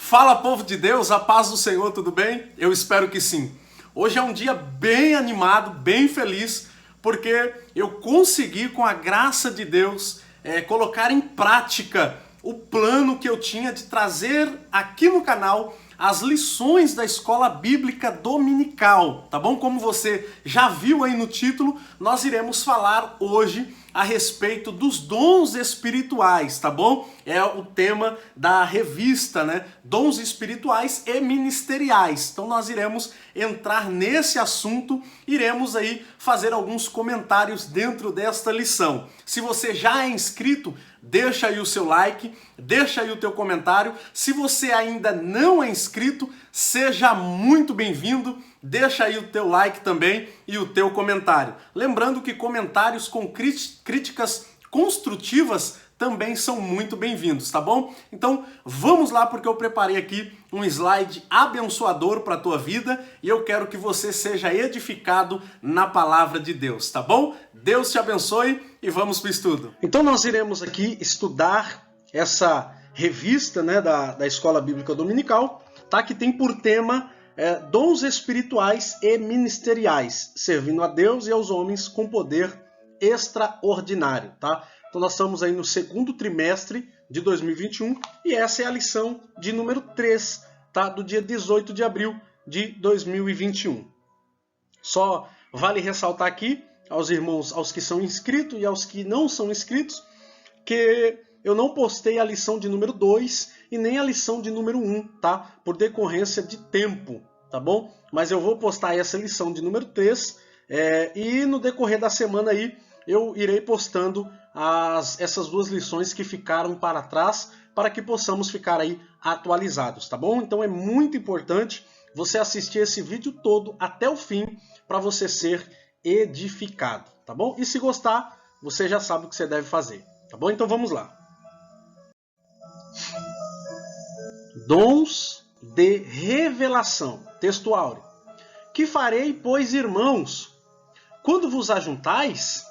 Fala, povo de Deus, a paz do Senhor, tudo bem? Eu espero que sim. Hoje é um dia bem animado, bem feliz, porque eu consegui, com a graça de Deus, colocar em prática o plano que eu tinha de trazer aqui no canal as lições da Escola Bíblica Dominical, tá bom? Como você já viu aí no título, nós iremos falar hoje a respeito dos dons espirituais, tá bom? É o tema da revista, né? Dons espirituais e ministeriais. Então nós iremos entrar nesse assunto, iremos aí fazer alguns comentários dentro desta lição. Se você já é inscrito, deixa aí o seu like, deixa aí o teu comentário. Se você ainda não é inscrito, seja muito bem-vindo. Deixa aí o teu like também e o teu comentário. Lembrando que comentários com críticas construtivas também são muito bem-vindos, tá bom? Então vamos lá, porque eu preparei aqui um slide abençoador para a tua vida e eu quero que você seja edificado na palavra de Deus, tá bom? Deus te abençoe e vamos para o estudo. Então nós iremos aqui estudar essa revista, né, da Escola Bíblica Dominical, tá? Que tem por tema dons espirituais e ministeriais, servindo a Deus e aos homens com poder extraordinário, tá? Então nós estamos aí no segundo trimestre de 2021 e essa é a lição de número 3, tá? Do dia 18 de abril de 2021. Só vale ressaltar aqui aos irmãos, aos que são inscritos e aos que não são inscritos, que eu não postei a lição de número 2 e nem a lição de número 1, tá? Por decorrência de tempo, tá bom? Mas eu vou postar essa lição de número 3 e no decorrer da semana aí eu irei postando essas duas lições que ficaram para trás para que possamos ficar aí atualizados, tá bom? Então é muito importante você assistir esse vídeo todo até o fim para você ser edificado, tá bom? E se gostar, você já sabe o que você deve fazer, tá bom? Então vamos lá. Dons de revelação. Texto áureo. Que farei, pois, irmãos, quando vos ajuntais?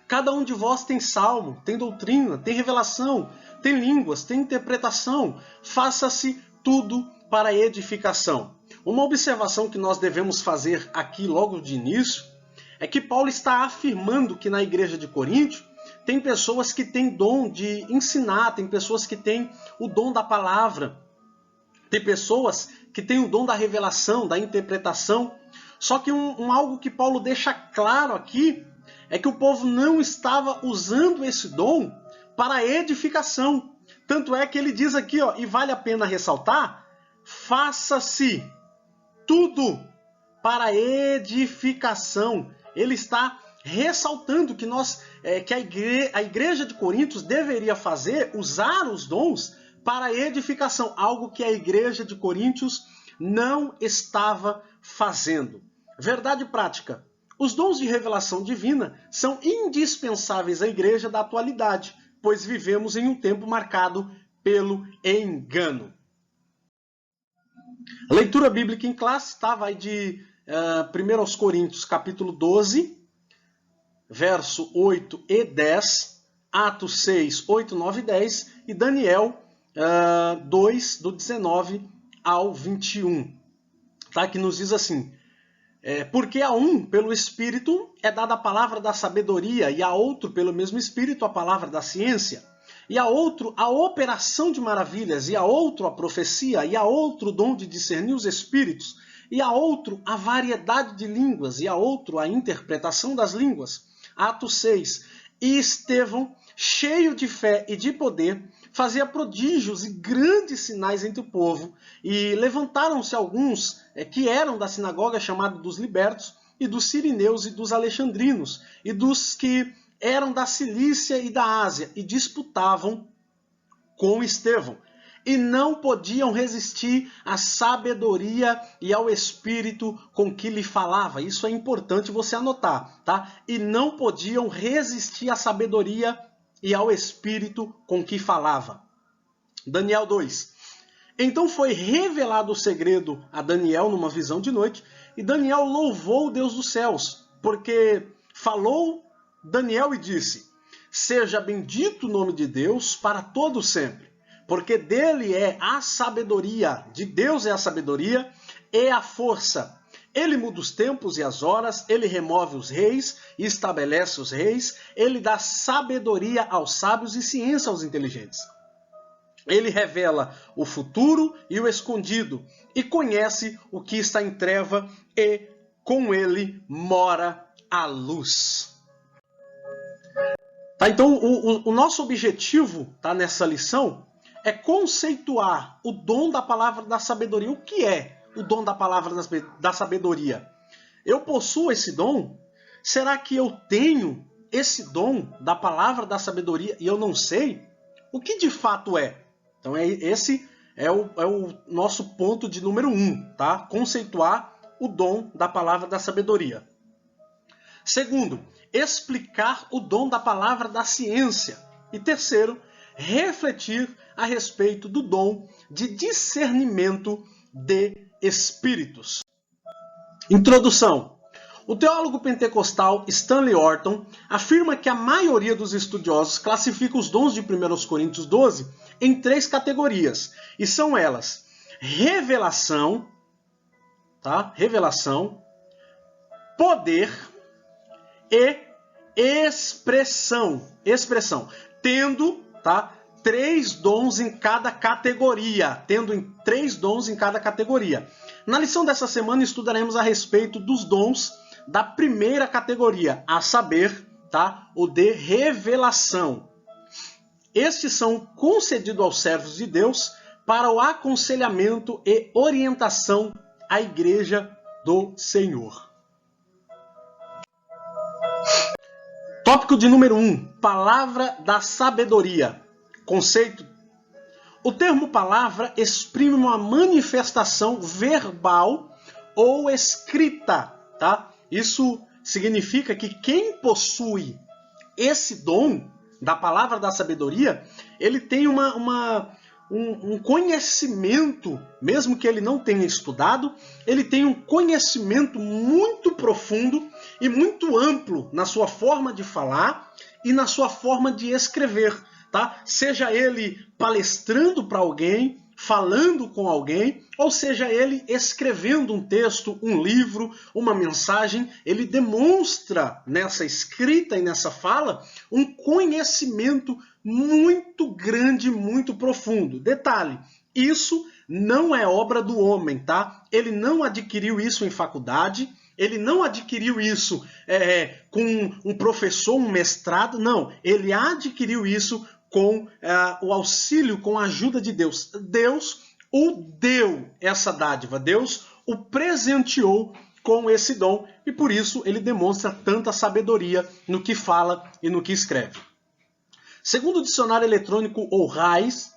Cada um de vós tem salmo, tem doutrina, tem revelação, tem línguas, tem interpretação. Faça-se tudo para edificação. Uma observação que nós devemos fazer aqui logo de início é que Paulo está afirmando que na igreja de Corinto tem pessoas que têm dom de ensinar, tem pessoas que têm o dom da palavra, tem pessoas que têm o dom da revelação, da interpretação. Só que algo que Paulo deixa claro aqui é que o povo não estava usando esse dom para edificação. Tanto é que ele diz aqui, ó, e vale a pena ressaltar, faça-se tudo para edificação. Ele está ressaltando que a igreja de Corinto deveria usar os dons para edificação, algo que a igreja de Corinto não estava fazendo. Verdade prática. Os dons de revelação divina são indispensáveis à igreja da atualidade, pois vivemos em um tempo marcado pelo engano. A leitura bíblica em classe vai de 1 Coríntios, capítulo 12, verso 8 e 10, Atos 6, 8, 9 e 10 e Daniel 2, do 19 ao 21, tá? Que nos diz assim: porque a um, pelo Espírito, é dada a palavra da sabedoria, e a outro, pelo mesmo Espírito, a palavra da ciência, e a outro, a operação de maravilhas, e a outro, a profecia, e a outro, o dom de discernir os espíritos, e a outro, a variedade de línguas, e a outro, a interpretação das línguas. Atos 6. E Estevão, cheio de fé e de poder, fazia prodígios e grandes sinais entre o povo, e levantaram-se alguns que eram da sinagoga chamada dos libertos, e dos sirineus e dos alexandrinos, e dos que eram da Cilícia e da Ásia, e disputavam com Estevão. E não podiam resistir à sabedoria e ao espírito com que lhe falava. Isso é importante você anotar, tá? E não podiam resistir à sabedoria e ao espírito com que falava. Daniel 2. Então foi revelado o segredo a Daniel numa visão de noite, e Daniel louvou o Deus dos céus, porque falou Daniel e disse: seja bendito o nome de Deus para todo sempre, porque dele é a sabedoria, de Deus é a sabedoria e a força. Ele muda os tempos e as horas, ele remove os reis e estabelece os reis, ele dá sabedoria aos sábios e ciência aos inteligentes. Ele revela o futuro e o escondido, e conhece o que está em treva, e com ele mora a luz. Tá, então, o nosso objetivo, tá, nessa lição é conceituar o dom da palavra da sabedoria. O que é o dom da palavra da sabedoria? Eu possuo esse dom? Será que eu tenho esse dom da palavra da sabedoria e eu não sei? O que de fato é? Então, esse é o nosso ponto de número 1, tá? Conceituar o dom da palavra da sabedoria. Segundo, explicar o dom da palavra da ciência. E terceiro, refletir a respeito do dom de discernimento de espíritos. Introdução. O teólogo pentecostal Stanley Orton afirma que a maioria dos estudiosos classifica os dons de 1 Coríntios 12 em 3 categorias, e são elas: revelação, tá? Revelação, poder e expressão, tendo, tá, 3 dons em cada categoria, Na lição dessa semana estudaremos a respeito dos dons da primeira categoria, a saber, tá, o de revelação. Estes são concedidos aos servos de Deus para o aconselhamento e orientação à igreja do Senhor. Tópico de número 1, palavra da sabedoria. Conceito. O termo palavra exprime uma manifestação verbal ou escrita, tá? Isso significa que quem possui esse dom da palavra da sabedoria, ele tem um conhecimento, mesmo que ele não tenha estudado, ele tem um conhecimento muito profundo e muito amplo na sua forma de falar e na sua forma de escrever, tá? Seja ele palestrando para alguém, falando com alguém, ou seja ele escrevendo um texto, um livro, uma mensagem, ele demonstra nessa escrita e nessa fala um conhecimento muito grande, muito profundo. Detalhe, isso não é obra do homem, tá? Ele não adquiriu isso em faculdade, ele não adquiriu isso com um professor, um mestrado, não. Ele adquiriu isso com o auxílio, com a ajuda de Deus. Deus o deu essa dádiva, Deus o presenteou com esse dom e por isso ele demonstra tanta sabedoria no que fala e no que escreve. Segundo o dicionário eletrônico ORAIS,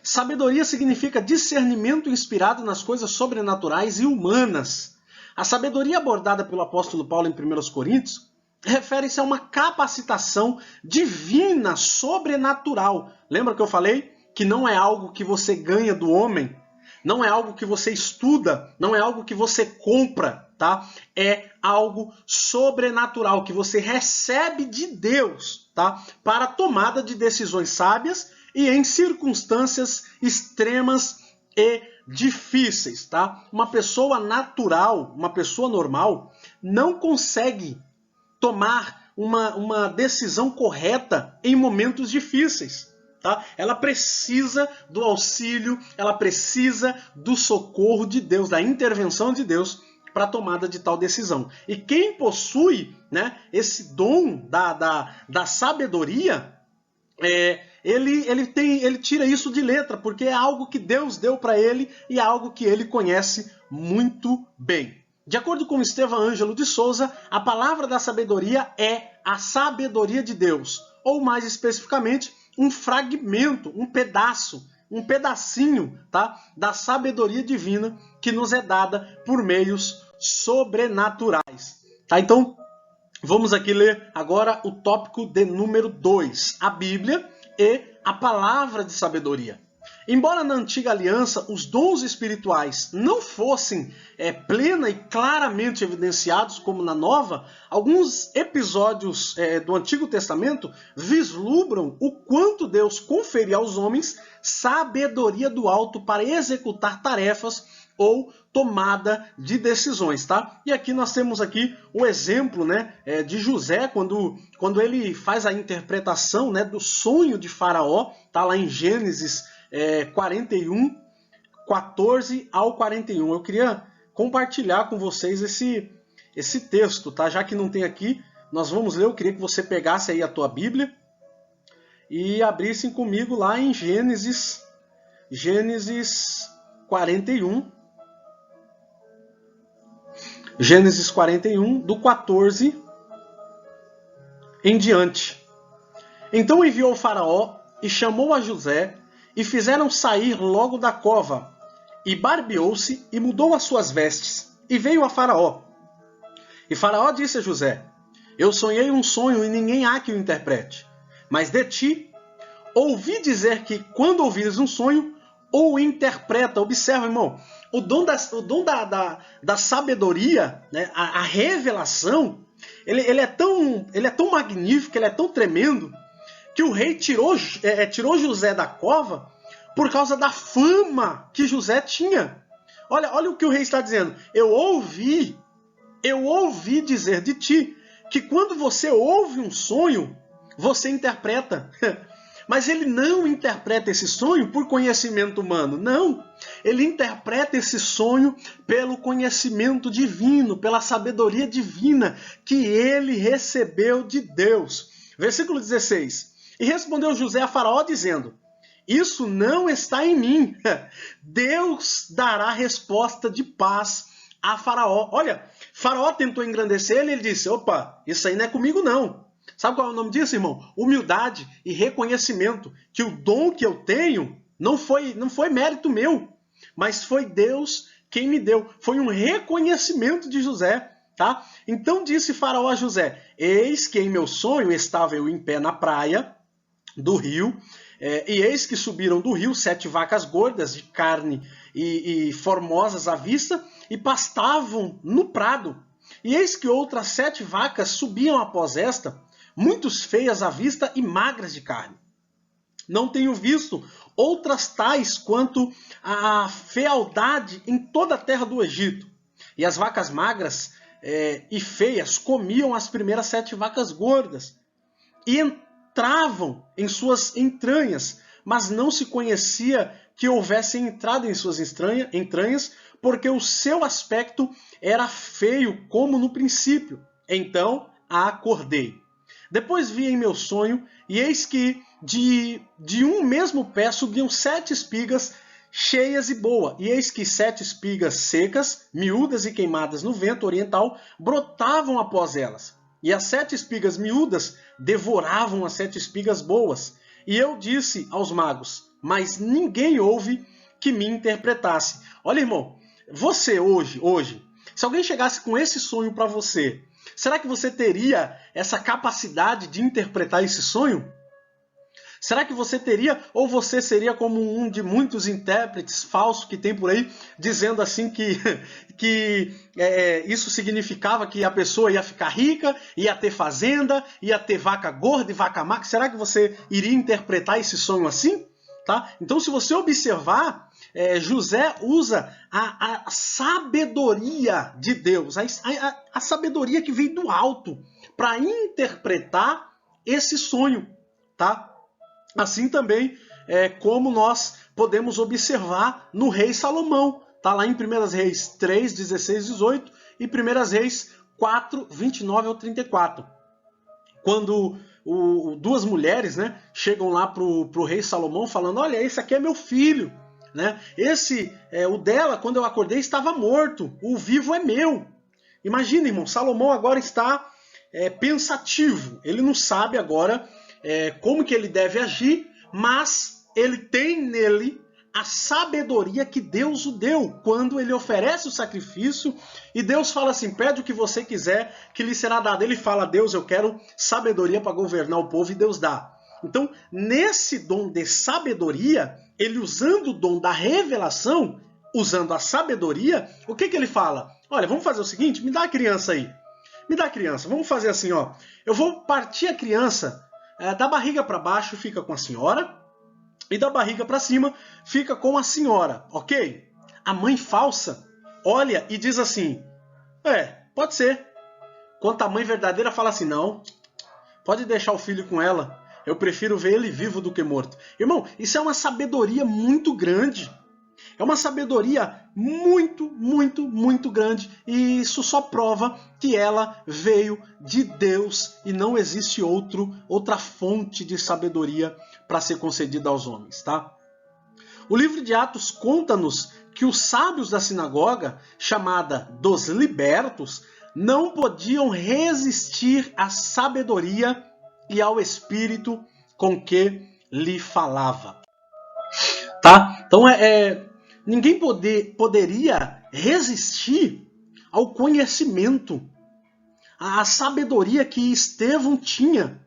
sabedoria significa discernimento inspirado nas coisas sobrenaturais e humanas. A sabedoria abordada pelo apóstolo Paulo em 1 Coríntios refere-se a uma capacitação divina, sobrenatural. Lembra que eu falei que não é algo que você ganha do homem, não é algo que você estuda, não é algo que você compra, tá? É algo sobrenatural que você recebe de Deus, tá? Para a tomada de decisões sábias e em circunstâncias extremas e difíceis, tá? Uma pessoa natural, uma pessoa normal, não consegue tomar uma decisão correta em momentos difíceis, tá? Ela precisa do auxílio, ela precisa do socorro de Deus, da intervenção de Deus para a tomada de tal decisão. E quem possui, né, esse dom da sabedoria, ele tira isso de letra, porque é algo que Deus deu para ele e é algo que ele conhece muito bem. De acordo com Estevão Ângelo de Souza, a palavra da sabedoria é a sabedoria de Deus, ou mais especificamente, um fragmento, um pedacinho, tá, da sabedoria divina que nos é dada por meios sobrenaturais. Tá? Então, vamos aqui ler agora o tópico de número 2, a Bíblia e a palavra de sabedoria. Embora na antiga aliança os dons espirituais não fossem plena e claramente evidenciados como na nova, alguns episódios do Antigo Testamento vislumbram o quanto Deus conferia aos homens sabedoria do alto para executar tarefas ou tomada de decisões, tá? E aqui nós temos aqui o exemplo, né, de José, quando ele faz a interpretação, né, do sonho de Faraó, tá lá em Gênesis 41, 14 ao 41. Eu queria compartilhar com vocês esse texto, tá? Já que não tem aqui, nós vamos ler. Eu queria que você pegasse aí a tua Bíblia e abrissem comigo lá em Gênesis 41. Gênesis 41, do 14 em diante. Então enviou o Faraó e chamou a José, e fizeram sair logo da cova, e barbeou-se e mudou as suas vestes, e veio a Faraó. E Faraó disse a José: eu sonhei um sonho e ninguém há que o interprete. Mas de ti, ouvi dizer que quando ouvires um sonho, ou interpreta. Observa, irmão, o dom da sabedoria, né, a revelação, ele é tão magnífico, ele é tão tremendo, que o rei tirou José da cova por causa da fama que José tinha. Olha o que o rei está dizendo. Eu ouvi dizer de ti que quando você ouve um sonho, você interpreta. Mas ele não interpreta esse sonho por conhecimento humano, não. Ele interpreta esse sonho pelo conhecimento divino, pela sabedoria divina que ele recebeu de Deus. Versículo 16. E respondeu José a Faraó dizendo: isso não está em mim. Deus dará resposta de paz a Faraó. Olha, Faraó tentou engrandecer ele, ele disse: opa, isso aí não é comigo não. Sabe qual é o nome disso, irmão? Humildade e reconhecimento. Que o dom que eu tenho não foi mérito meu, mas foi Deus quem me deu. Foi um reconhecimento de José. Tá? Então disse Faraó a José: eis que em meu sonho estava eu em pé na praia do rio, e eis que subiram do rio 7 vacas gordas de carne e formosas à vista, e pastavam no prado. E eis que outras 7 vacas subiam após esta, muito feias à vista e magras de carne. Não tenho visto outras tais quanto a fealdade em toda a terra do Egito. E as vacas magras e feias comiam as primeiras 7 vacas gordas, e entravam em suas entranhas, mas não se conhecia que houvessem entrado em suas entranhas, porque o seu aspecto era feio como no princípio. Então a acordei. Depois vi em meu sonho, e eis que de um mesmo pé subiam 7 espigas cheias e boas. E eis que 7 espigas secas, miúdas e queimadas no vento oriental, brotavam após elas. E as 7 espigas miúdas devoravam as 7 espigas boas. E eu disse aos magos: mas ninguém houve que me interpretasse. Olha, irmão, você hoje, se alguém chegasse com esse sonho para você, será que você teria essa capacidade de interpretar esse sonho? Será que você teria, ou você seria como um de muitos intérpretes falsos que tem por aí, dizendo assim que isso significava que a pessoa ia ficar rica, ia ter fazenda, ia ter vaca gorda e vaca magra? Será que você iria interpretar esse sonho assim? Tá? Então, se você observar, José usa a sabedoria de Deus, a sabedoria que veio do alto, para interpretar esse sonho, tá? Assim também como nós podemos observar no rei Salomão. Está lá em 1 Reis 3, 16, 18 e 1 Reis 4, 29 ao 34. Quando duas mulheres, né, chegam lá para o rei Salomão falando: olha, esse aqui é meu filho. Né? O dela, quando eu acordei, estava morto. O vivo é meu. Imagina, irmão, Salomão agora está pensativo. Ele não sabe agora como que ele deve agir, mas ele tem nele a sabedoria que Deus o deu quando ele oferece o sacrifício, e Deus fala assim: pede o que você quiser que lhe será dado. Ele fala: Deus, eu quero sabedoria para governar o povo, e Deus dá. Então, nesse dom de sabedoria, ele usando o dom da revelação, usando a sabedoria, o que ele fala? Olha, vamos fazer o seguinte, me dá a criança aí. Me dá a criança, vamos fazer assim, ó. Eu vou partir a criança da barriga para baixo, fica com a senhora, e da barriga para cima, fica com a senhora, ok? A mãe falsa olha e diz assim, pode ser. Quanto a mãe verdadeira fala assim, não, pode deixar o filho com ela, eu prefiro ver ele vivo do que morto. Irmão, isso é uma sabedoria muito grande. É uma sabedoria muito, muito, muito grande. E isso só prova que ela veio de Deus e não existe outra fonte de sabedoria para ser concedida aos homens, tá? O livro de Atos conta-nos que os sábios da sinagoga, chamada dos libertos, não podiam resistir à sabedoria e ao espírito com que lhe falava. Tá? Então ninguém poderia resistir ao conhecimento, à sabedoria que Estevão tinha.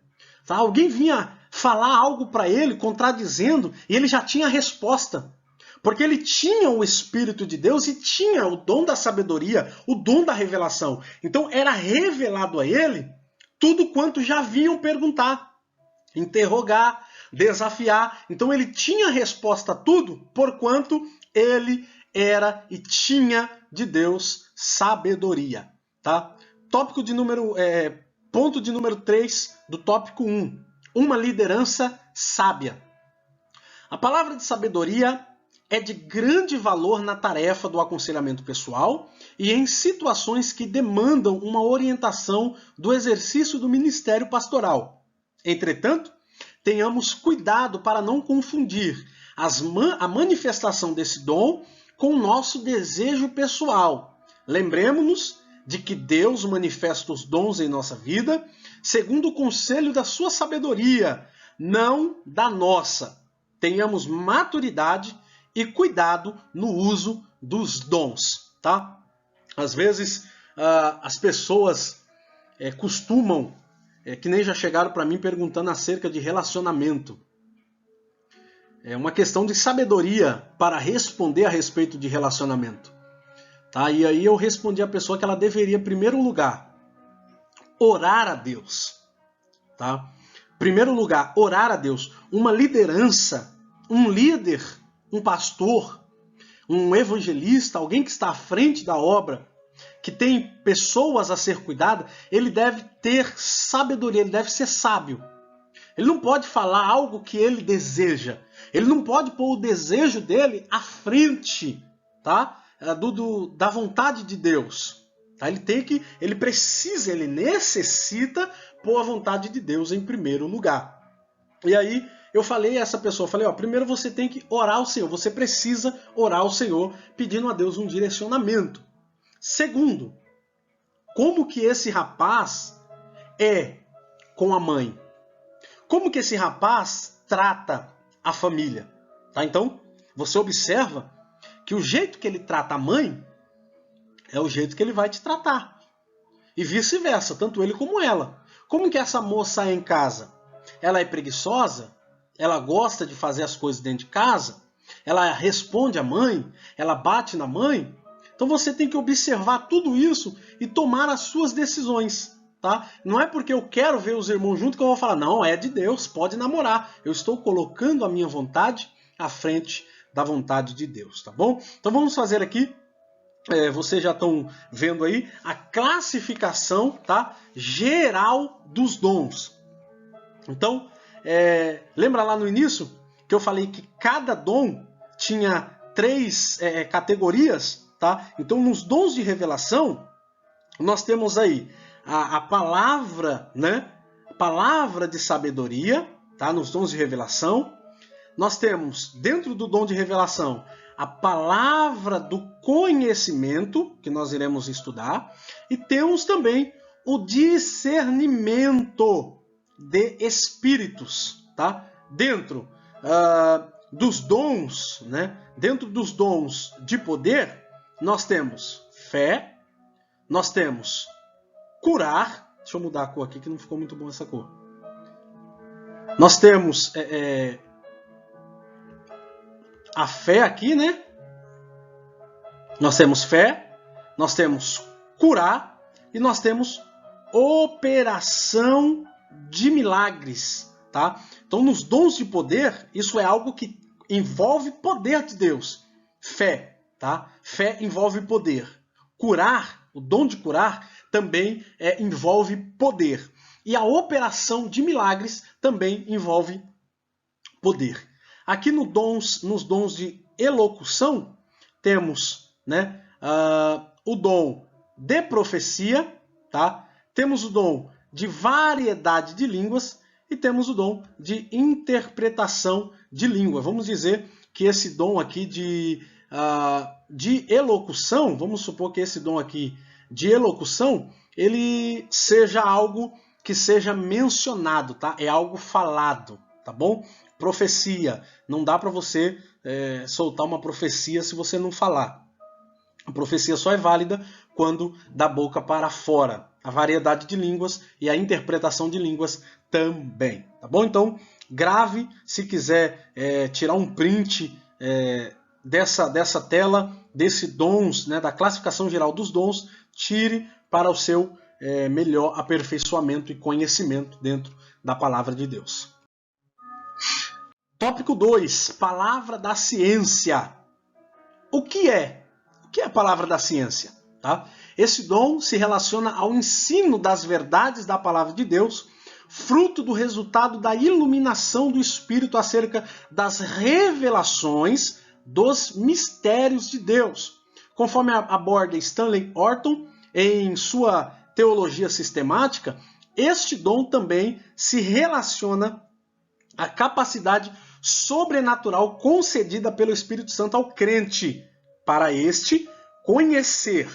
Tá? Alguém vinha falar algo para ele, contradizendo, e ele já tinha a resposta. Porque ele tinha o Espírito de Deus e tinha o dom da sabedoria, o dom da revelação. Então era revelado a ele tudo quanto já vinham perguntar, interrogar, desafiar. Então ele tinha resposta a tudo, porquanto ele era e tinha de Deus sabedoria. Tá? Ponto de número 3 do tópico 1. Uma liderança sábia. A palavra de sabedoria é de grande valor na tarefa do aconselhamento pessoal e em situações que demandam uma orientação do exercício do ministério pastoral. Entretanto, tenhamos cuidado para não confundir a manifestação desse dom com o nosso desejo pessoal. Lembremos-nos de que Deus manifesta os dons em nossa vida segundo o conselho da sua sabedoria, não da nossa. Tenhamos maturidade e cuidado no uso dos dons, tá? Às vezes as pessoas costumam, que nem já chegaram para mim perguntando acerca de relacionamento. É uma questão de sabedoria para responder a respeito de relacionamento. Tá? E aí eu respondi à pessoa que ela deveria, em primeiro lugar, orar a Deus. Tá? Em primeiro lugar, orar a Deus. Uma liderança, um líder, um pastor, um evangelista, alguém que está à frente da obra, que tem pessoas a ser cuidadas, ele deve ter sabedoria, ele deve ser sábio. Ele não pode falar algo que ele deseja. Ele não pode pôr o desejo dele à frente, tá? Da vontade de Deus. Tá? Ele necessita pôr a vontade de Deus em primeiro lugar. E aí eu falei a essa pessoa, primeiro você tem que orar ao Senhor, você precisa orar ao Senhor pedindo a Deus um direcionamento. Segundo, como que esse rapaz é com a mãe? Como que esse rapaz trata a família? Tá? Então, você observa que o jeito que ele trata a mãe é o jeito que ele vai te tratar. E vice-versa, tanto ele como ela. Como que essa moça é em casa? Ela é preguiçosa? Ela gosta de fazer as coisas dentro de casa? Ela responde à mãe? Ela bate na mãe? Então você tem que observar tudo isso e tomar as suas decisões. Tá? Não é porque eu quero ver os irmãos juntos que eu vou falar, não, é de Deus, pode namorar. Eu estou colocando a minha vontade à frente da vontade de Deus, tá bom? Então vamos fazer aqui, vocês já estão vendo aí, a classificação, tá, geral dos dons. Então, lembra lá no início que eu falei que cada dom tinha 3 categorias, tá? Então nos dons de revelação, nós temos aí a palavra, né? A palavra de sabedoria, tá? Nos dons de revelação. Nós temos, dentro do dom de revelação, a palavra do conhecimento, que nós iremos estudar. E temos também o discernimento de espíritos, tá? Dentro dos dons, né? Dentro dos dons de poder, nós temos fé, nós temos curar. Deixa eu mudar a cor aqui que não ficou muito bom essa cor. Nós temos a fé aqui, né? Nós temos fé, nós temos curar e nós temos operação de milagres, tá? Então, nos dons de poder, isso é algo que envolve poder de Deus. Fé, tá? Fé envolve poder. Curar, o dom de curar, também envolve poder. E a operação de milagres também envolve poder. Aqui nos dons de elocução, temos, né, o dom de profecia, tá? Temos o dom de variedade de línguas e temos o dom de interpretação de língua. Vamos dizer que esse dom aqui de elocução, vamos supor que esse dom aqui de elocução, ele seja algo que seja mencionado, tá? É algo falado, tá bom? Profecia, não dá para você soltar uma profecia se você não falar. A profecia só é válida quando da boca para fora. A variedade de línguas e a interpretação de línguas também, tá bom? Então, grave, se quiser tirar um print dessa tela, desse dons, né, da classificação geral dos dons, tire para o seu melhor aperfeiçoamento e conhecimento dentro da palavra de Deus. Tópico 2, palavra da ciência. O que é a palavra da ciência? Tá? Esse dom se relaciona ao ensino das verdades da palavra de Deus, fruto do resultado da iluminação do Espírito acerca das revelações dos mistérios de Deus. Conforme aborda Stanley Orton em sua teologia sistemática, este dom também se relaciona à capacidade sobrenatural concedida pelo Espírito Santo ao crente, para este conhecer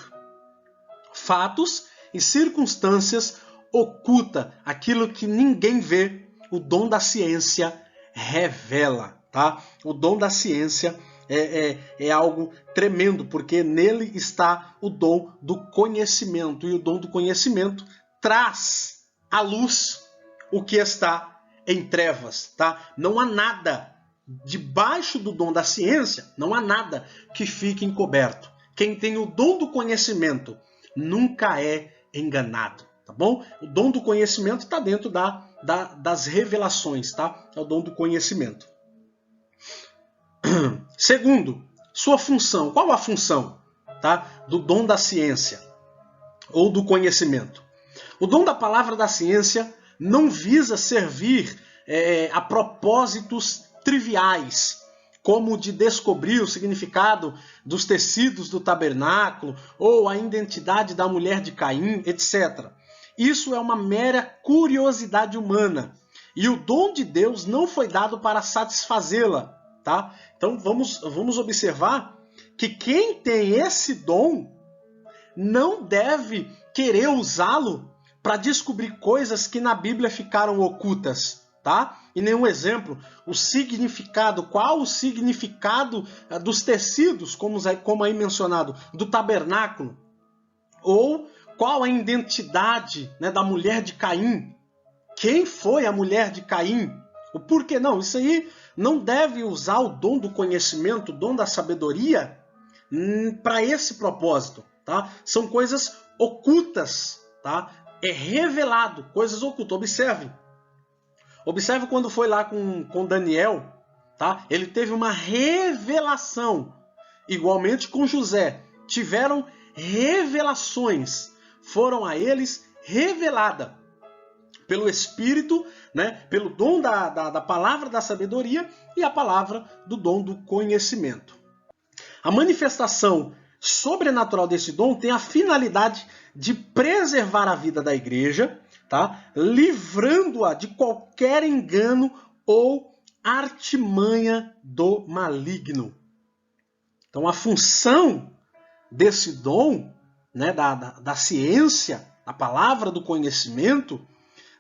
fatos e circunstâncias oculta, aquilo que ninguém vê, o dom da ciência revela, tá? O dom da ciência é algo tremendo, porque nele está o dom do conhecimento, e o dom do conhecimento traz à luz o que está em trevas, tá? Não há nada debaixo do dom da ciência, não há nada que fique encoberto. Quem tem o dom do conhecimento nunca é enganado, tá bom? O dom do conhecimento está dentro das revelações, tá? É o dom do conhecimento. Segundo, sua função. Qual a função, tá, do dom da ciência ou do conhecimento? O dom da palavra da ciência não visa servir a propósitos triviais, como de descobrir o significado dos tecidos do tabernáculo ou a identidade da mulher de Caim, etc. Isso é uma mera curiosidade humana. E o dom de Deus não foi dado para satisfazê-la, tá? Então vamos observar que quem tem esse dom não deve querer usá-lo para descobrir coisas que na Bíblia ficaram ocultas, tá? E nenhum exemplo, o significado, qual o significado dos tecidos, como aí mencionado, do tabernáculo, ou qual a identidade, né, da mulher de Caim, quem foi a mulher de Caim, o porquê não, isso aí não deve usar o dom do conhecimento, o dom da sabedoria para esse propósito, tá? São coisas ocultas, tá? É revelado, coisas ocultas. Observe quando foi lá com Daniel, tá? Ele teve uma revelação. Igualmente com José, tiveram revelações, foram a eles reveladas pelo Espírito, né? Pelo dom da palavra da sabedoria e a palavra do dom do conhecimento. A manifestação sobrenatural desse dom tem a finalidade de preservar a vida da igreja, tá? Livrando-a de qualquer engano ou artimanha do maligno. Então a função desse dom, né, da ciência, da palavra do conhecimento,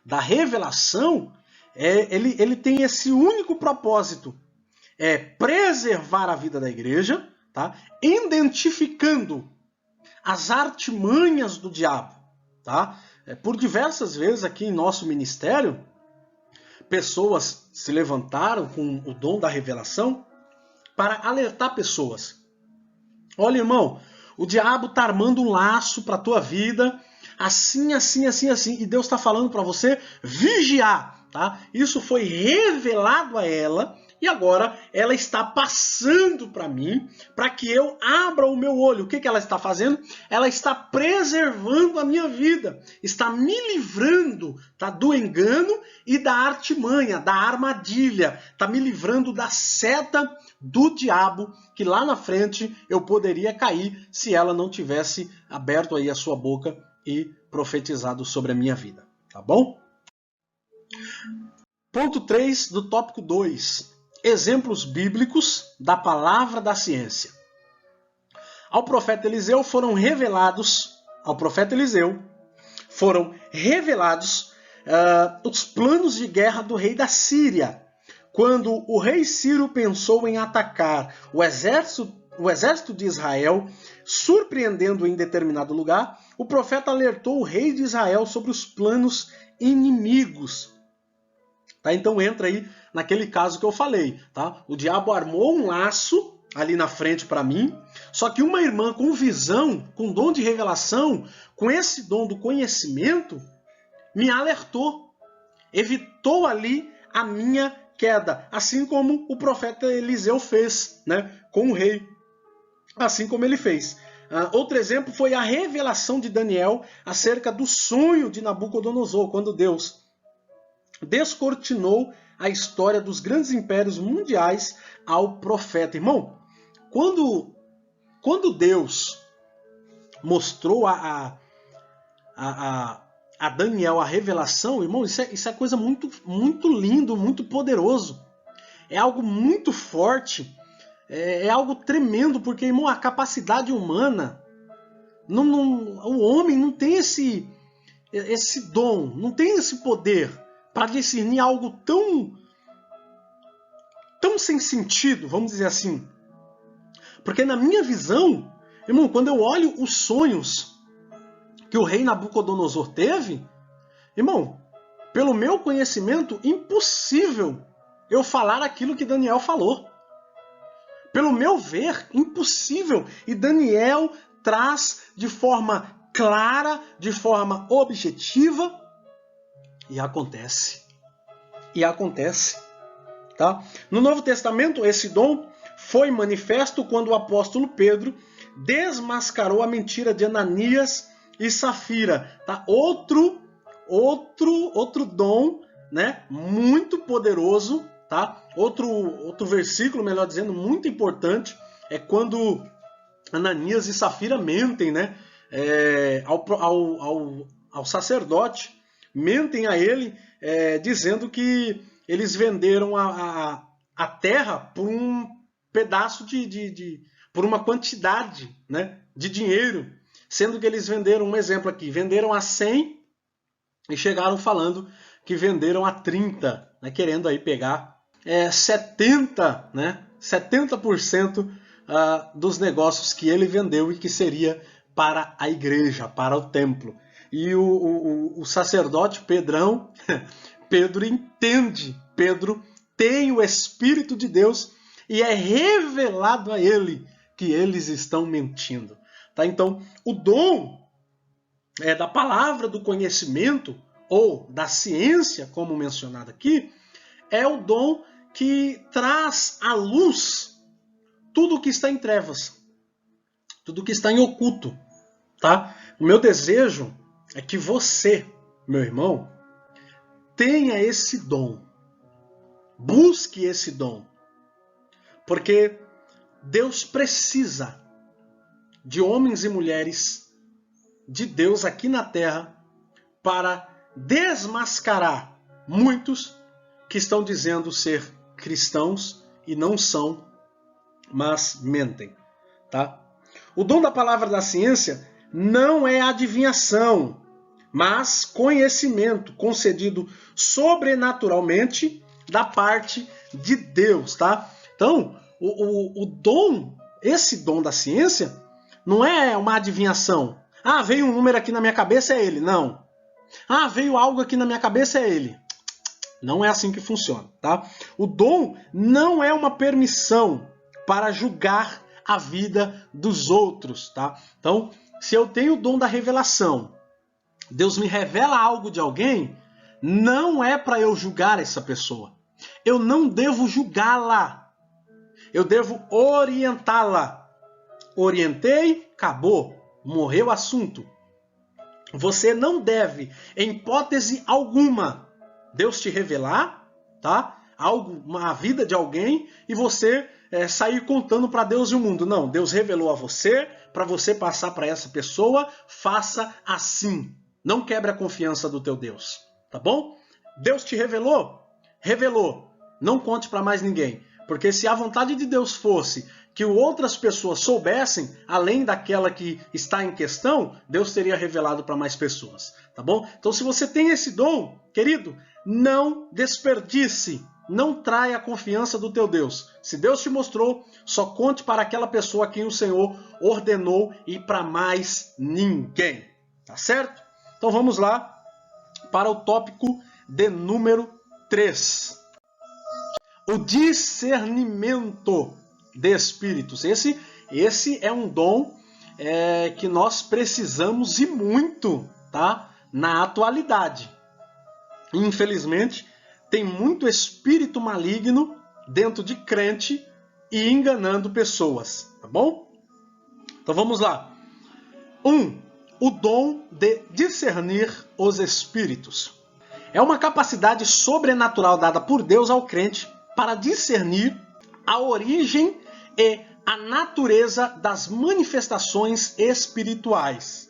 da revelação, ele tem esse único propósito, preservar a vida da igreja, tá? Identificando as artimanhas do diabo, tá? Por diversas vezes aqui em nosso ministério, pessoas se levantaram com o dom da revelação para alertar pessoas. Olha, irmão, o diabo está armando um laço para a tua vida, assim, assim, assim, assim, e Deus está falando para você vigiar, tá? Isso foi revelado a ela, e agora ela está passando para mim, para que eu abra o meu olho. O que ela está fazendo? Ela está preservando a minha vida, está me livrando, tá, do engano e da artimanha, da armadilha, está me livrando da seta do diabo, que lá na frente eu poderia cair se ela não tivesse aberto aí a sua boca e profetizado sobre a minha vida, tá bom? Ponto 3 do tópico 2. Exemplos bíblicos da palavra da ciência. Ao profeta Eliseu foram revelados os planos de guerra do rei da Síria. Quando o rei Ciro pensou em atacar o exército de Israel, surpreendendo em determinado lugar, o profeta alertou o rei de Israel sobre os planos inimigos. Tá? Então entra aí naquele caso que eu falei. Tá? O diabo armou um laço ali na frente para mim, só que uma irmã com visão, com dom de revelação, com esse dom do conhecimento, me alertou, evitou ali a minha queda, assim como o profeta Eliseu fez, né, com o rei, assim como ele fez. Outro exemplo foi a revelação de Daniel acerca do sonho de Nabucodonosor, quando Deus descortinou a história dos grandes impérios mundiais ao profeta. Irmão, quando Deus mostrou a Daniel a revelação, irmão, isso é coisa muito, muito lindo, muito poderoso. É algo muito forte, é algo tremendo, porque, irmão, a capacidade humana, o homem não tem esse dom, não tem esse poder para discernir algo tão sem sentido, vamos dizer assim. Porque na minha visão, irmão, quando eu olho os sonhos que o rei Nabucodonosor teve, irmão, pelo meu conhecimento, impossível eu falar aquilo que Daniel falou. Pelo meu ver, impossível. E Daniel traz de forma clara, de forma objetiva, e acontece. E acontece. Tá? No Novo Testamento, esse dom foi manifesto quando o apóstolo Pedro desmascarou a mentira de Ananias e Safira. Tá? Outro dom, né? Muito poderoso. Tá? Outro versículo, melhor dizendo, muito importante, é quando Ananias e Safira mentem, né? Ao sacerdote, mentem a ele, dizendo que eles venderam a terra por um pedaço por uma quantidade, né, de dinheiro, sendo que eles venderam, um exemplo aqui, venderam a 100 e chegaram falando que venderam a 30, né, querendo aí pegar 70%, né, 70% dos negócios que ele vendeu e que seria para a igreja, para o templo. E o sacerdote Pedrão, Pedro entende, Pedro tem o Espírito de Deus e é revelado a ele que eles estão mentindo. Tá? Então, o dom da palavra do conhecimento ou da ciência, como mencionado aqui, é o dom que traz à luz tudo que está em trevas, tudo que está em oculto. Tá? O meu desejo é que você, meu irmão, tenha esse dom. Busque esse dom. Porque Deus precisa de homens e mulheres de Deus aqui na terra para desmascarar muitos que estão dizendo ser cristãos e não são, mas mentem. Tá? O dom da palavra da ciência não é adivinhação, mas conhecimento concedido sobrenaturalmente da parte de Deus, tá? Então, o dom, esse dom da ciência, não é uma adivinhação. Ah, veio um número aqui na minha cabeça, é ele. Não. Ah, veio algo aqui na minha cabeça, é ele. Não é assim que funciona, tá? O dom não é uma permissão para julgar a vida dos outros, tá? Então, se eu tenho o dom da revelação, Deus me revela algo de alguém, não é para eu julgar essa pessoa. Eu não devo julgá-la. Eu devo orientá-la. Orientei, acabou. Morreu o assunto. Você não deve, em hipótese alguma, Deus te revelar, tá? Uma vida de alguém e você sair contando para Deus e o mundo. Não, Deus revelou a você, para você passar para essa pessoa, faça assim. Não quebre a confiança do teu Deus, tá bom? Deus te revelou? Revelou. Não conte para mais ninguém. Porque se a vontade de Deus fosse que outras pessoas soubessem, além daquela que está em questão, Deus teria revelado para mais pessoas, tá bom? Então, se você tem esse dom, querido, não desperdice, não traia a confiança do teu Deus. Se Deus te mostrou, só conte para aquela pessoa a quem o Senhor ordenou e para mais ninguém, tá certo? Então, vamos lá para o tópico de número 3. O discernimento de espíritos. Esse é um dom que nós precisamos e muito, tá? Na atualidade. Infelizmente, tem muito espírito maligno dentro de crente e enganando pessoas, tá bom? Então vamos lá. 1. O dom de discernir os espíritos. É uma capacidade sobrenatural dada por Deus ao crente para discernir a origem e a natureza das manifestações espirituais.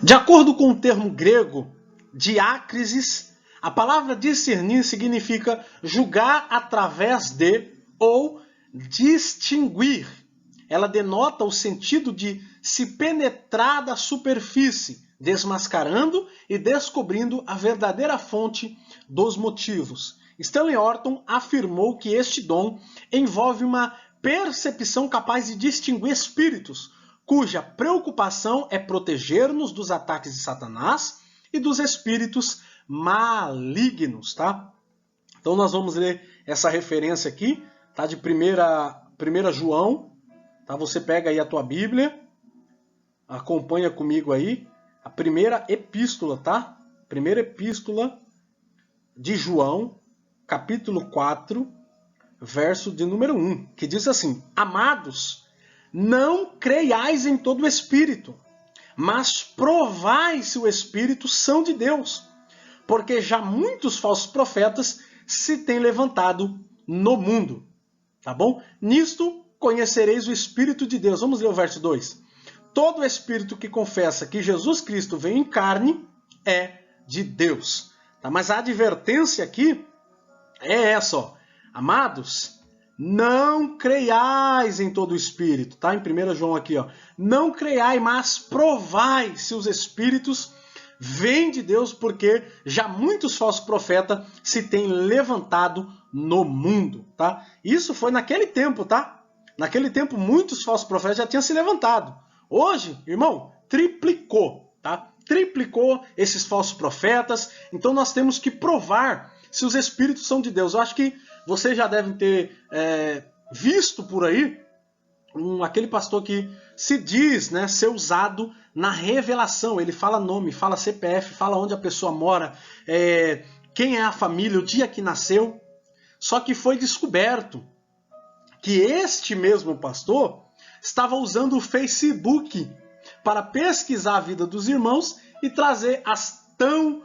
De acordo com o termo grego diácrisis, a palavra discernir significa julgar através de ou distinguir. Ela denota o sentido de se penetrar da superfície, desmascarando e descobrindo a verdadeira fonte dos motivos. Stanley Orton afirmou que este dom envolve uma percepção capaz de distinguir espíritos, cuja preocupação é proteger-nos dos ataques de Satanás e dos espíritos malignos, tá? Então nós vamos ler essa referência aqui, tá? De 1 João, tá? Você pega aí a tua Bíblia, acompanha comigo aí, a primeira epístola, tá? Primeira epístola de João, capítulo 4, verso de número 1, que diz assim: Amados, não creiais em todo o espírito, mas provai se o espírito são de Deus, porque já muitos falsos profetas se têm levantado no mundo. Tá bom? Nisto conhecereis o Espírito de Deus. Vamos ler o verso 2. Todo espírito que confessa que Jesus Cristo veio em carne é de Deus. Tá? Mas a advertência aqui é essa, ó. Amados, não creiais em todo o espírito, tá? Em 1 João aqui, ó. Não creiai, mas provai se os espíritos vêm de Deus, porque já muitos falsos profetas se têm levantado no mundo, tá? Isso foi naquele tempo, tá? Naquele tempo, muitos falsos profetas já tinham se levantado. Hoje, irmão, triplicou, tá? Triplicou esses falsos profetas. Então nós temos que provar se os espíritos são de Deus. Eu acho que vocês já devem ter visto por aí aquele pastor que se diz, né, ser usado na revelação. Ele fala nome, fala CPF, fala onde a pessoa mora, quem é a família, o dia que nasceu. Só que foi descoberto que este mesmo pastor estava usando o Facebook para pesquisar a vida dos irmãos e trazer as tão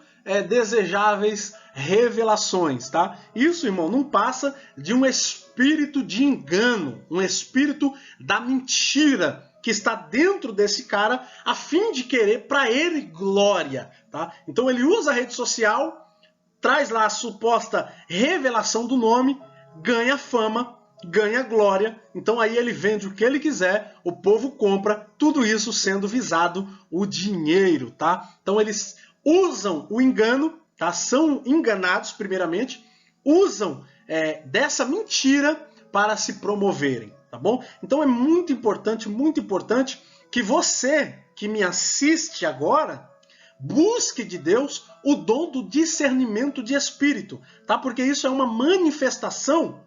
desejáveis revelações, tá? Isso, irmão, não passa de um espírito de engano, um espírito da mentira que está dentro desse cara a fim de querer para ele glória, tá? Então ele usa a rede social, traz lá a suposta revelação do nome, ganha fama, ganha glória, então aí ele vende o que ele quiser, o povo compra, tudo isso sendo visado o dinheiro, tá? Então eles usam o engano, tá? São enganados primeiramente, usam dessa mentira para se promoverem, tá bom? Então é muito importante que você que me assiste agora busque de Deus o dom do discernimento de espírito, tá? Porque isso é uma manifestação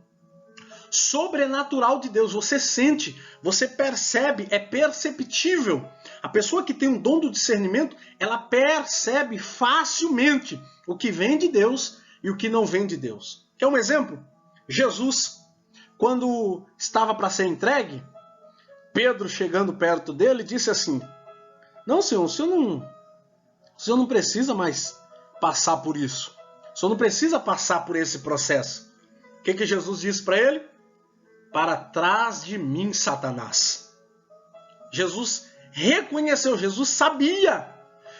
sobrenatural de Deus. Você sente, você percebe, é perceptível. A pessoa que tem um dom do discernimento, ela percebe facilmente o que vem de Deus e o que não vem de Deus. Quer um exemplo? Jesus, quando estava para ser entregue, Pedro, chegando perto dele, disse assim: não, Senhor, o senhor não precisa mais passar por isso. O senhor não precisa passar por esse processo. O que Jesus disse para ele? Para trás de mim, Satanás. Jesus reconheceu, Jesus sabia.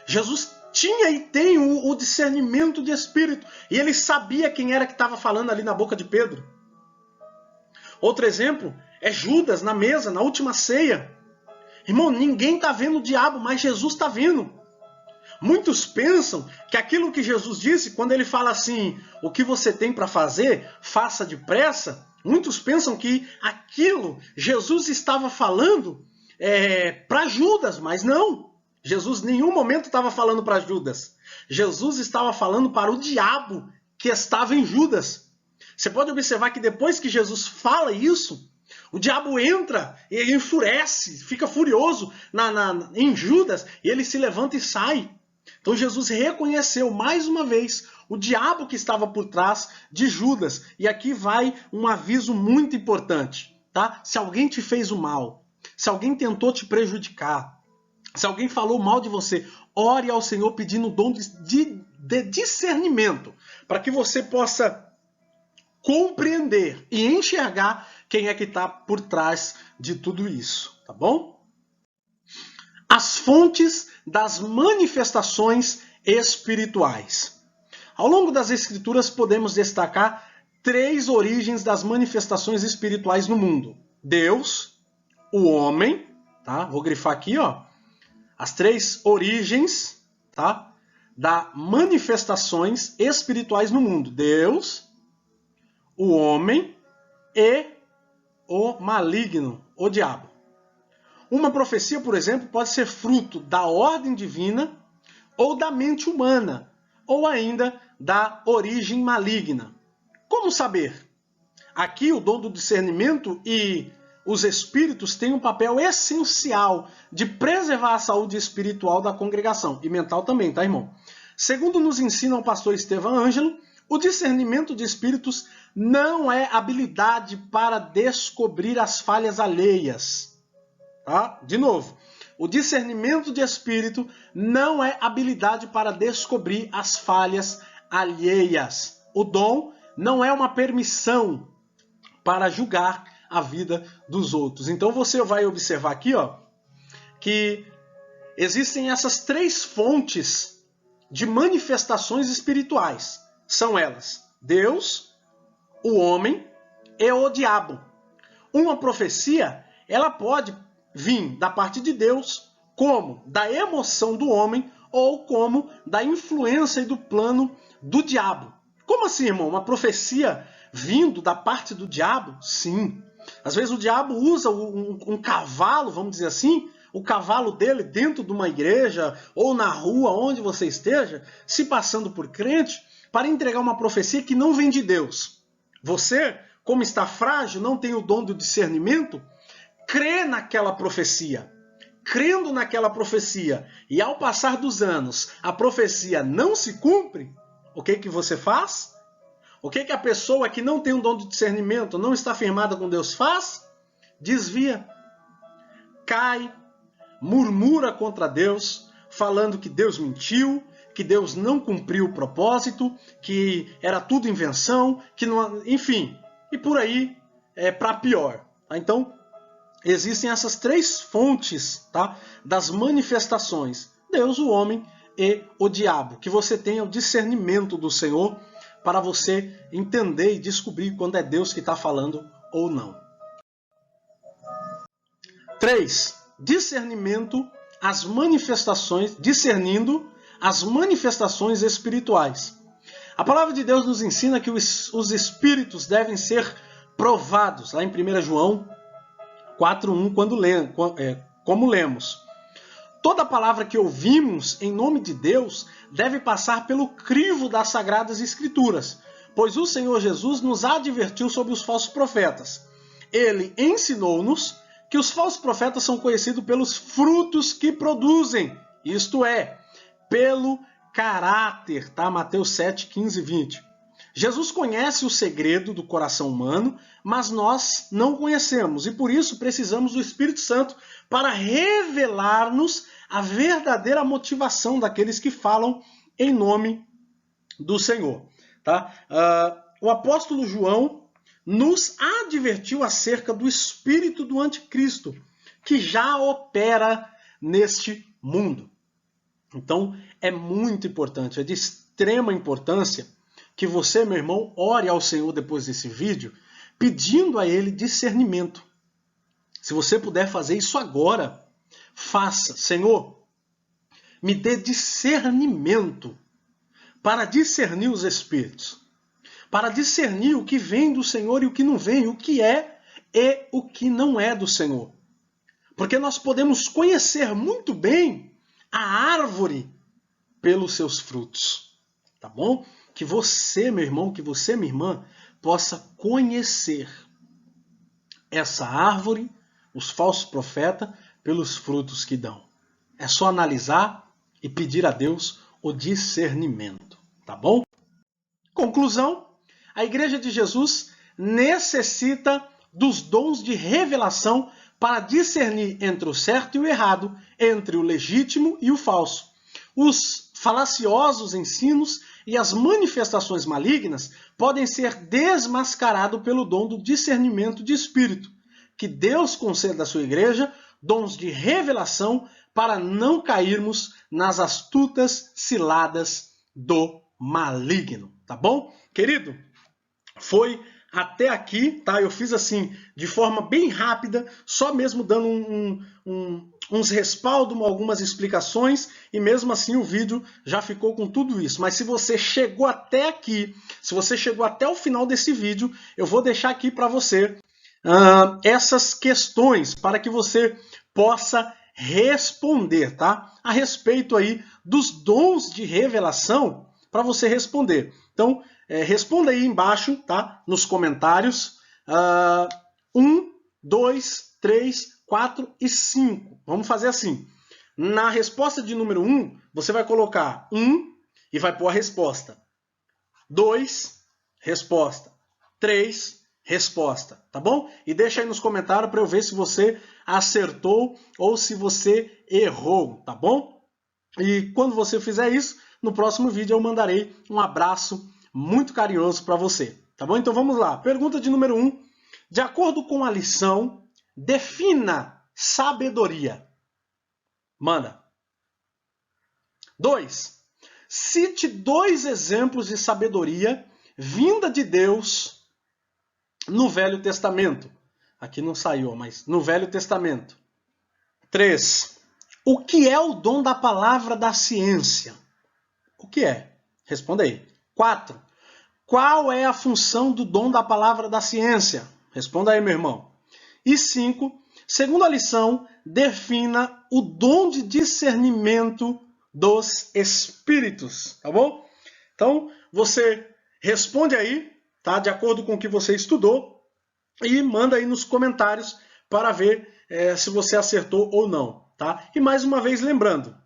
Jesus tinha e tem o discernimento de espírito. E ele sabia quem era que estava falando ali na boca de Pedro. Outro exemplo é Judas na mesa, na última ceia. Irmão, ninguém está vendo o diabo, mas Jesus está vendo. Muitos pensam que aquilo que Jesus disse, quando ele fala assim, o que você tem para fazer, faça depressa. Muitos pensam que aquilo Jesus estava falando para Judas, mas não. Jesus em nenhum momento estava falando para Judas. Jesus estava falando para o diabo que estava em Judas. Você pode observar que depois que Jesus fala isso, o diabo entra e enfurece, fica furioso em Judas, e ele se levanta e sai. Então Jesus reconheceu mais uma vez o diabo que estava por trás de Judas. E aqui vai um aviso muito importante, tá? Se alguém te fez o mal, se alguém tentou te prejudicar, se alguém falou mal de você, ore ao Senhor pedindo o dom de discernimento, para que você possa compreender e enxergar quem é que está por trás de tudo isso, tá bom? As fontes das manifestações espirituais. Ao longo das Escrituras podemos destacar 3 origens das manifestações espirituais no mundo: Deus, o homem, tá? Vou grifar aqui, ó, as 3 origens, tá? Das manifestações espirituais no mundo: Deus, o homem e o maligno, o diabo. Uma profecia, por exemplo, pode ser fruto da ordem divina ou da mente humana, ou ainda da origem maligna. Como saber? Aqui o dom do discernimento e os espíritos têm um papel essencial de preservar a saúde espiritual da congregação, e mental também, tá, irmão? Segundo nos ensina o pastor Estevão Ângelo, o discernimento de espíritos não é habilidade para descobrir as falhas alheias. Tá? De novo, o discernimento de espírito não é habilidade para descobrir as falhas alheias. O dom não é uma permissão para julgar a vida dos outros. Então você vai observar aqui, ó, que existem essas 3 fontes de manifestações espirituais. São elas: Deus, o homem e o diabo. Uma profecia, ela pode vir da parte de Deus, como da emoção do homem, ou como da influência e do plano do diabo. Como assim, irmão? Uma profecia vindo da parte do diabo? Sim. Às vezes o diabo usa um cavalo, vamos dizer assim, o cavalo dele dentro de uma igreja ou na rua, onde você esteja, se passando por crente, para entregar uma profecia que não vem de Deus. Você, como está frágil, não tem o dom do discernimento, crê naquela profecia. Crendo naquela profecia, e ao passar dos anos, a profecia não se cumpre, o que você faz? O que a pessoa que não tem um dom de discernimento, não está firmada com Deus faz? Desvia. Cai, murmura contra Deus, falando que Deus mentiu, que Deus não cumpriu o propósito, que era tudo invenção, que não, enfim, e por aí é para pior. Então, existem essas 3 fontes, tá, das manifestações: Deus, o homem e o diabo. Que você tenha o discernimento do Senhor para você entender e descobrir quando é Deus que está falando ou não. 3. Discernimento, as manifestações, discernindo as manifestações espirituais. A palavra de Deus nos ensina que os espíritos devem ser provados, lá em 1 João 4:1, como lemos. Toda palavra que ouvimos em nome de Deus deve passar pelo crivo das Sagradas Escrituras, pois o Senhor Jesus nos advertiu sobre os falsos profetas. Ele ensinou-nos que os falsos profetas são conhecidos pelos frutos que produzem, isto é, pelo caráter, tá? Mateus 7, 15 e 20. Jesus conhece o segredo do coração humano, mas nós não conhecemos e por isso precisamos do Espírito Santo para revelar-nos a verdadeira motivação daqueles que falam em nome do Senhor. Tá? O apóstolo João nos advertiu acerca do espírito do anticristo, que já opera neste mundo. Então, é muito importante, é de extrema importância que você, meu irmão, ore ao Senhor depois desse vídeo, pedindo a Ele discernimento. Se você puder fazer isso agora, faça. Senhor, me dê discernimento para discernir os espíritos, para discernir o que vem do Senhor e o que não vem, o que é e o que não é do Senhor. Porque nós podemos conhecer muito bem a árvore pelos seus frutos, tá bom? Que você, meu irmão, que você, minha irmã, possa conhecer essa árvore, os falsos profetas, pelos frutos que dão. É só analisar e pedir a Deus o discernimento, tá bom? Conclusão, a Igreja de Jesus necessita dos dons de revelação para discernir entre o certo e o errado, entre o legítimo e o falso. Os falaciosos ensinos e as manifestações malignas podem ser desmascarados pelo dom do discernimento de espírito. Que Deus conceda à sua igreja dons de revelação para não cairmos nas astutas ciladas do maligno, tá bom? Querido, foi até aqui, tá? Eu fiz assim, de forma bem rápida, só mesmo dando uns respaldos, algumas explicações, e mesmo assim o vídeo já ficou com tudo isso. Mas se você chegou até aqui, se você chegou até o final desse vídeo, eu vou deixar aqui para você essas questões, para que você possa responder, tá? A respeito aí dos dons de revelação, para você responder. Então, responda aí embaixo, tá? Nos comentários. 1, 2, 3, 4 e 5. Vamos fazer assim. Na resposta de número 1, você vai colocar 1 e vai pôr a resposta. 2, resposta. 3, resposta. Tá bom? E deixa aí nos comentários para eu ver se você acertou ou se você errou, tá bom? E quando você fizer isso, no próximo vídeo eu mandarei um abraço muito carinhoso para você, tá bom? Então vamos lá. Pergunta de número 1. De acordo com a lição, defina sabedoria. Manda. 2. Cite 2 exemplos de sabedoria vinda de Deus no Velho Testamento. Aqui não saiu, mas no Velho Testamento. 3. O que é o dom da palavra da ciência? O que é? Responda aí. 4. Qual é a função do dom da palavra da ciência? Responda aí, meu irmão. E 5. Segundo a lição, defina o dom de discernimento dos espíritos, tá bom? Então, você responde aí, tá? De acordo com o que você estudou e manda aí nos comentários para ver se você acertou ou não, tá? E mais uma vez lembrando,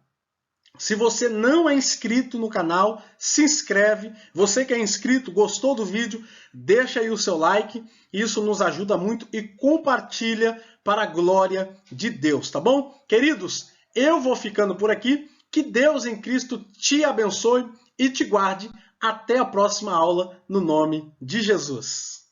se você não é inscrito no canal, se inscreve. Você que é inscrito, gostou do vídeo, deixa aí o seu like. Isso nos ajuda muito e compartilha para a glória de Deus, tá bom? Queridos, eu vou ficando por aqui. Que Deus em Cristo te abençoe e te guarde. Até a próxima aula, no nome de Jesus.